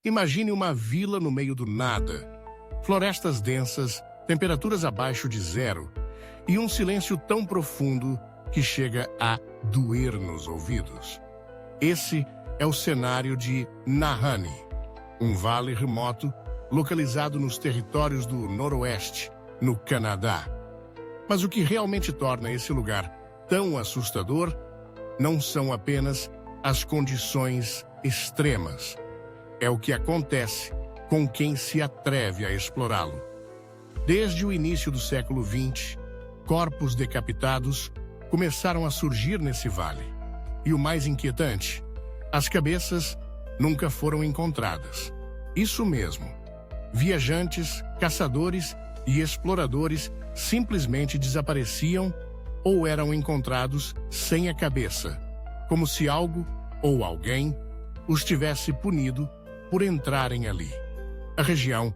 Imagine uma vila no meio do nada. Florestas densas, temperaturas abaixo de zero e um silêncio tão profundo que chega a doer nos ouvidos. Esse é o cenário de Nahanni, um vale remoto localizado nos territórios do Noroeste, no Canadá. Mas o que realmente torna esse lugar tão assustador não são apenas as condições extremas. É o que acontece com quem se atreve a explorá-lo. Desde o início do século XX, corpos decapitados começaram a surgir nesse vale. E o mais inquietante, as cabeças nunca foram encontradas. Isso mesmo. Viajantes, caçadores e exploradores simplesmente desapareciam ou eram encontrados sem a cabeça, como se algo ou alguém os tivesse punido por entrarem ali. A região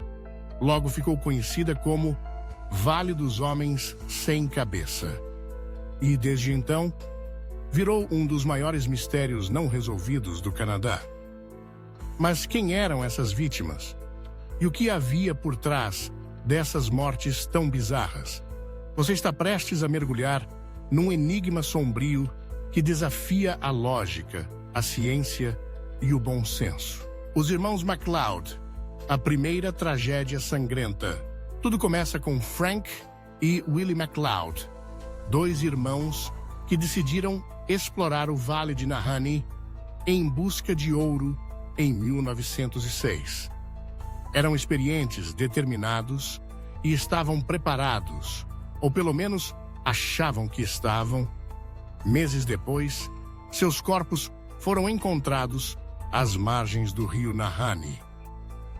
logo ficou conhecida como Vale dos Homens Sem Cabeça. E desde então, virou um dos maiores mistérios não resolvidos do Canadá. Mas quem eram essas vítimas? E o que havia por trás dessas mortes tão bizarras? Você está prestes a mergulhar num enigma sombrio que desafia a lógica, a ciência e o bom senso. Os irmãos MacLeod, a primeira tragédia sangrenta. Tudo começa com Frank e Willie MacLeod, dois irmãos que decidiram explorar o Vale de Nahanni em busca de ouro em 1906. Eram experientes, determinados e estavam preparados, ou pelo menos achavam que estavam. Meses depois, seus corpos foram encontrados às margens do rio Nahanni.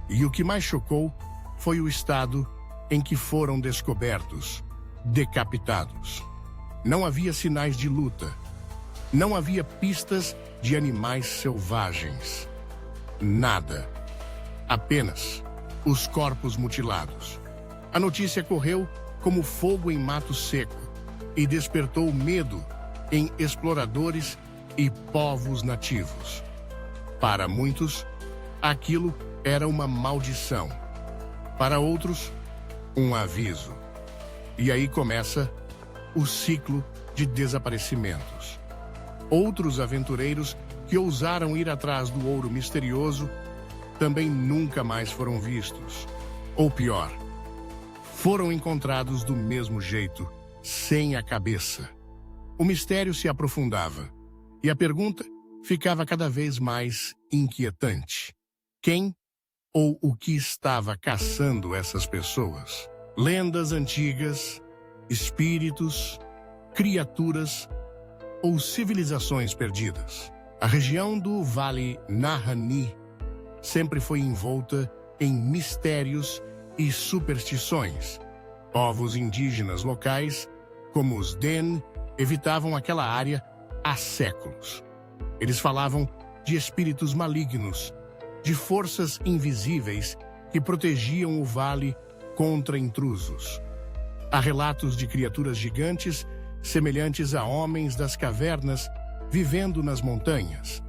E o que mais chocou foi o estado em que foram descobertos, decapitados. Não havia sinais de luta. Não havia pistas de animais selvagens. Nada. Apenas os corpos mutilados. A notícia correu como fogo em mato seco e despertou medo em exploradores e povos nativos. Para muitos, aquilo era uma maldição. Para outros, um aviso. E aí começa o ciclo de desaparecimentos. Outros aventureiros que ousaram ir atrás do ouro misterioso também nunca mais foram vistos. Ou pior, foram encontrados do mesmo jeito, sem a cabeça. O mistério se aprofundava e a pergunta ficava cada vez mais inquietante. Quem ou o que estava caçando essas pessoas? Lendas antigas, espíritos, criaturas ou civilizações perdidas? A região do Vale Nahanni sempre foi envolta em mistérios e superstições. Povos indígenas locais, como os Den, evitavam aquela área há séculos. Eles falavam de espíritos malignos, de forças invisíveis que protegiam o vale contra intrusos. Há relatos de criaturas gigantes, semelhantes a homens das cavernas, vivendo nas montanhas.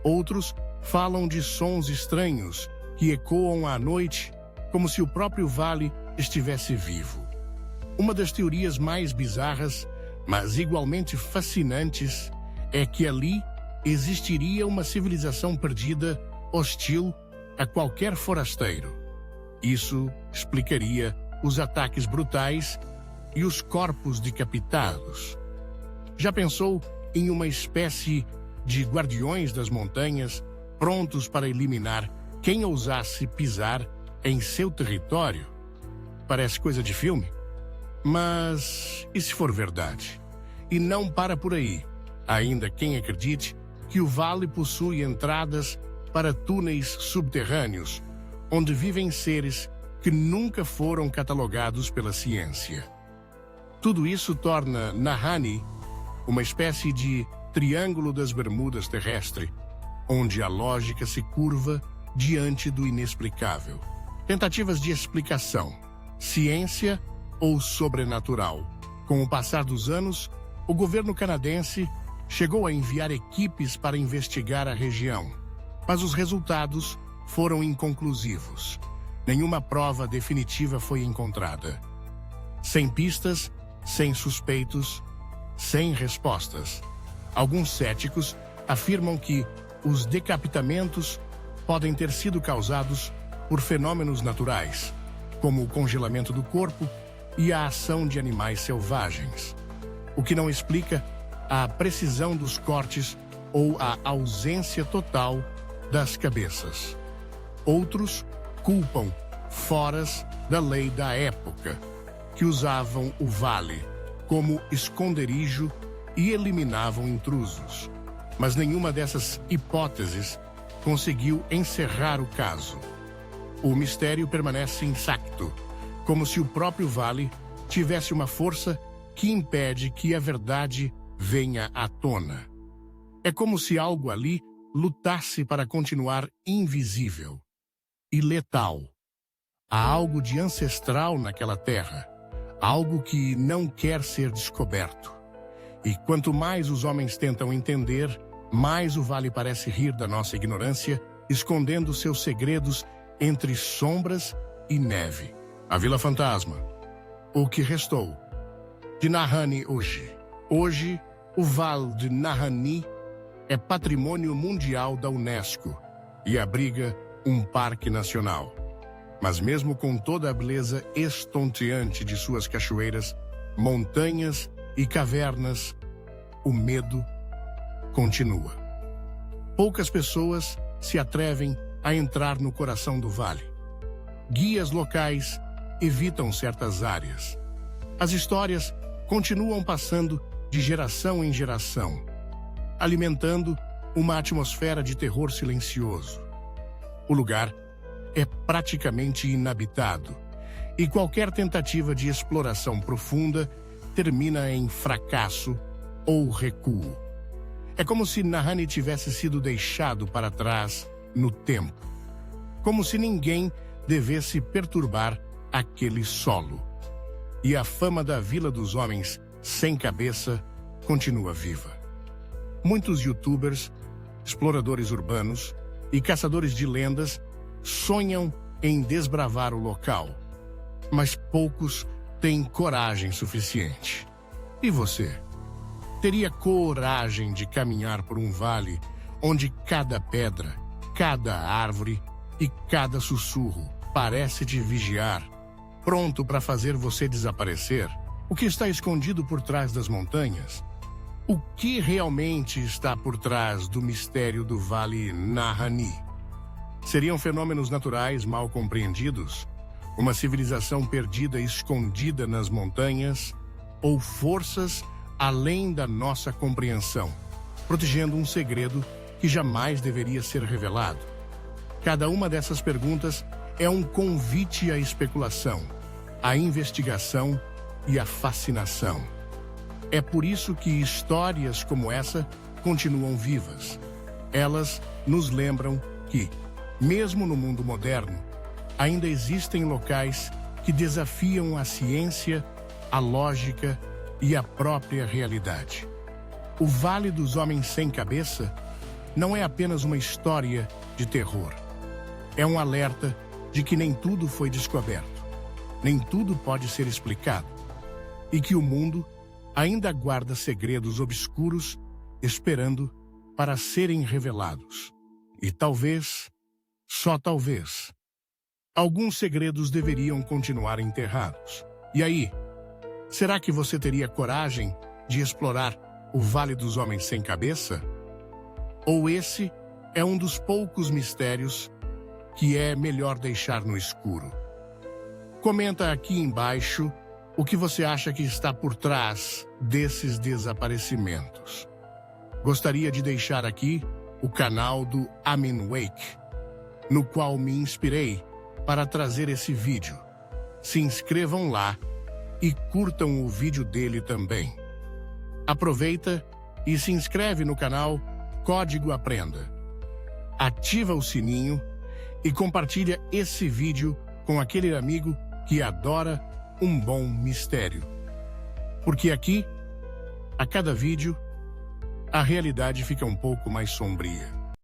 Outros falam de sons estranhos que ecoam à noite, como se o próprio vale estivesse vivo. Uma das teorias mais bizarras, mas igualmente fascinantes, é que ali existiria uma civilização perdida, hostil a qualquer forasteiro. Isso explicaria os ataques brutais e os corpos decapitados. Já pensou em uma espécie de guardiões das montanhas, prontos para eliminar quem ousasse pisar em seu território? Parece coisa de filme. Mas e se for verdade? E não para por aí. Ainda quem acredite que o vale possui entradas para túneis subterrâneos, onde vivem seres que nunca foram catalogados pela ciência. Tudo isso torna Nahanni uma espécie de triângulo das Bermudas terrestre, onde a lógica se curva diante do inexplicável. Tentativas de explicação, ciência ou sobrenatural. Com o passar dos anos, o governo canadense chegou a enviar equipes para investigar a região, mas os resultados foram inconclusivos. Nenhuma prova definitiva foi encontrada. Sem pistas, sem suspeitos, sem respostas. Alguns céticos afirmam que os decapitamentos podem ter sido causados por fenômenos naturais, como o congelamento do corpo e a ação de animais selvagens, o que não explica a precisão dos cortes ou a ausência total das cabeças. Outros culpam foras da lei da época, que usavam o vale como esconderijo e eliminavam intrusos. Mas nenhuma dessas hipóteses conseguiu encerrar o caso. O mistério permanece intacto, como se o próprio vale tivesse uma força que impede que a verdade venha à tona. É como se algo ali lutasse para continuar invisível e letal. Há algo de ancestral naquela terra, algo que não quer ser descoberto. E quanto mais os homens tentam entender, mais o vale parece rir da nossa ignorância, escondendo seus segredos entre sombras e neve. A Vila Fantasma. O que restou de Nahanni hoje. Hoje, o Vale de Nahanni é patrimônio mundial da Unesco e abriga um parque nacional. Mas mesmo com toda a beleza estonteante de suas cachoeiras, montanhas e cavernas, o medo continua. Poucas pessoas se atrevem a entrar no coração do vale. Guias locais evitam certas áreas. As histórias continuam passando de geração em geração, alimentando uma atmosfera de terror silencioso. O lugar é praticamente inabitado, e qualquer tentativa de exploração profunda termina em fracasso ou recuo. É como se Nahanni tivesse sido deixado para trás no tempo, como se ninguém devesse perturbar aquele solo. E a fama da Vila dos Homens Sem Cabeça continua viva. Muitos youtubers, exploradores urbanos e caçadores de lendas sonham em desbravar o local, mas poucos têm coragem suficiente. E você? Teria coragem de caminhar por um vale onde cada pedra, cada árvore e cada sussurro parece te vigiar, pronto para fazer você desaparecer? O que está escondido por trás das montanhas? O que realmente está por trás do mistério do Vale Nahanni? Seriam fenômenos naturais mal compreendidos? Uma civilização perdida e escondida nas montanhas? Ou forças além da nossa compreensão, protegendo um segredo que jamais deveria ser revelado? Cada uma dessas perguntas é um convite à especulação, à investigação e à fascinação. É por isso que histórias como essa continuam vivas. Elas nos lembram que, mesmo no mundo moderno, ainda existem locais que desafiam a ciência, a lógica e a própria realidade. O Vale dos Homens Sem Cabeça não é apenas uma história de terror. É um alerta de que nem tudo foi descoberto, nem tudo pode ser explicado, e que o mundo ainda guarda segredos obscuros esperando para serem revelados. E talvez, só talvez, alguns segredos deveriam continuar enterrados. E aí, será que você teria coragem de explorar o Vale dos Homens Sem Cabeça? Ou esse é um dos poucos mistérios que é melhor deixar no escuro? Comenta aqui embaixo o que você acha que está por trás desses desaparecimentos. Gostaria de deixar aqui o canal do Amin Wake, no qual me inspirei para trazer esse vídeo. Se inscrevam lá e curtam o vídeo dele também. Aproveita e se inscreve no canal Código Aprenda. Ativa o sininho e compartilha esse vídeo com aquele amigo que adora um bom mistério. Porque aqui, a cada vídeo, a realidade fica um pouco mais sombria.